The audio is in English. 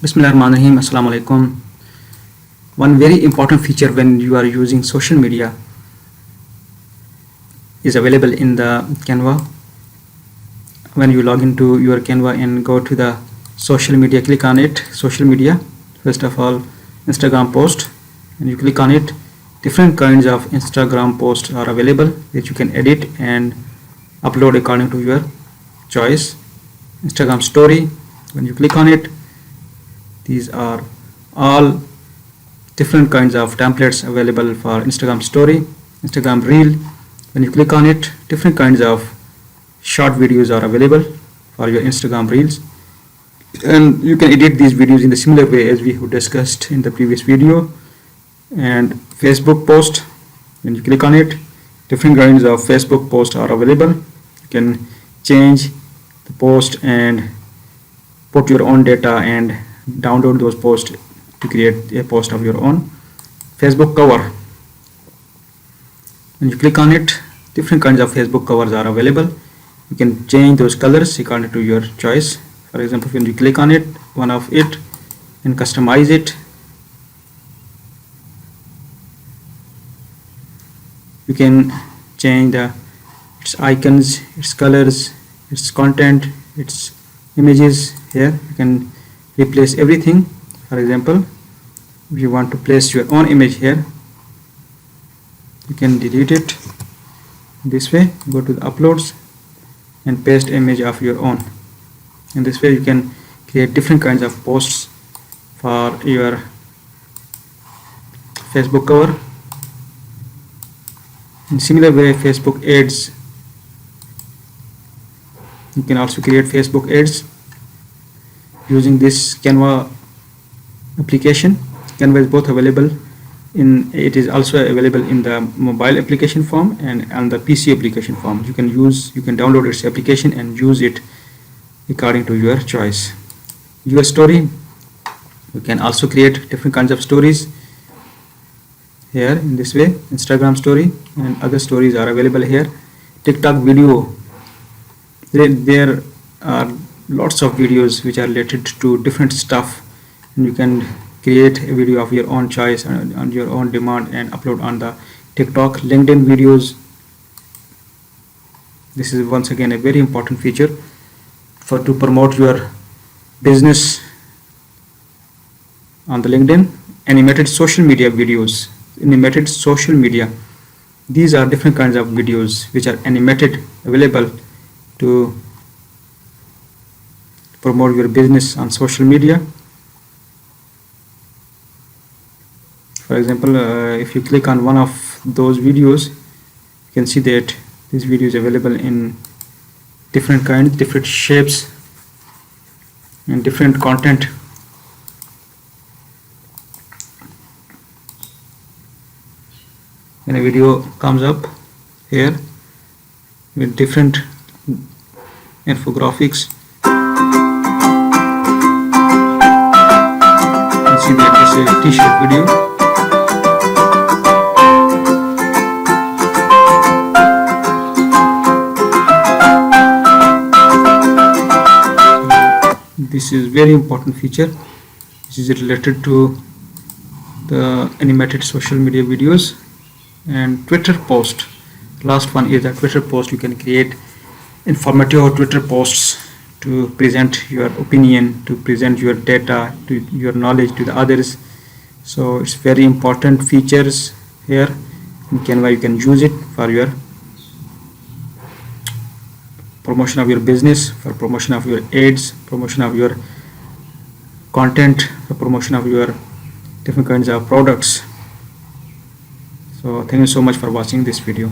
Bismillahirrahmanirrahim. Assalamu alaikum. One very important feature when you are using social media is available in the Canva. When you log into your Canva and go to the social media, click on it, social media, first of all Instagram post, and you click on it. Different kinds of Instagram posts are available that you can edit and upload according to your choice. Instagram story, when you click on it, these are all different kinds of templates available for Instagram story. Instagram reel, when you click on it, different kinds of short videos are available for your Instagram reels, and you can edit these videos in the similar way as we have discussed in the previous video. And Facebook post, when you click on it, different kinds of Facebook posts are available. You can change the post and put your own data and download those posts to create a post of your own. Facebook cover, when you click on it, different kinds of Facebook covers are available. You can change those colors according to your choice. For example, when you click on it, one of it, and customize it, you can change its icons, its colors, its content, its images. Here you can replace everything. For example, if you want to place your own image here, you can delete it this way. Go to the uploads and paste image of your own. In this way you can create different kinds of posts for your Facebook cover. In similar way, Facebook ads, you can also create Facebook ads using this Canva application. Canva is both available it is also available in the mobile application form and on the PC application form. You can download its application and use it according to your choice. Your story, you can also create different kinds of stories here in this way. Instagram story and other stories are available here. TikTok video, there are lots of videos which are related to different stuff, and you can create a video of your own choice on your own demand and upload on the TikTok. LinkedIn videos, this is once again a very important feature to promote your business on the LinkedIn. Animated social media videos, animated social media, these are different kinds of videos which are animated, available to promote your business on social media. For example, if you click on one of those videos, you can see that this video is available in different kinds, different shapes and different content. And a video comes up here with different infographics. You see that this is a t-shirt video. This is very important feature. This is related to the animated social media videos. And Twitter post, last one is a Twitter post. You can create informative Twitter posts to present your opinion, to present your data, to your knowledge to the others. So it's very important features here in Canva. You can use it for your promotion of your business, for promotion of your ads, promotion of your content, for promotion of your different kinds of products. So thank you so much for watching this video.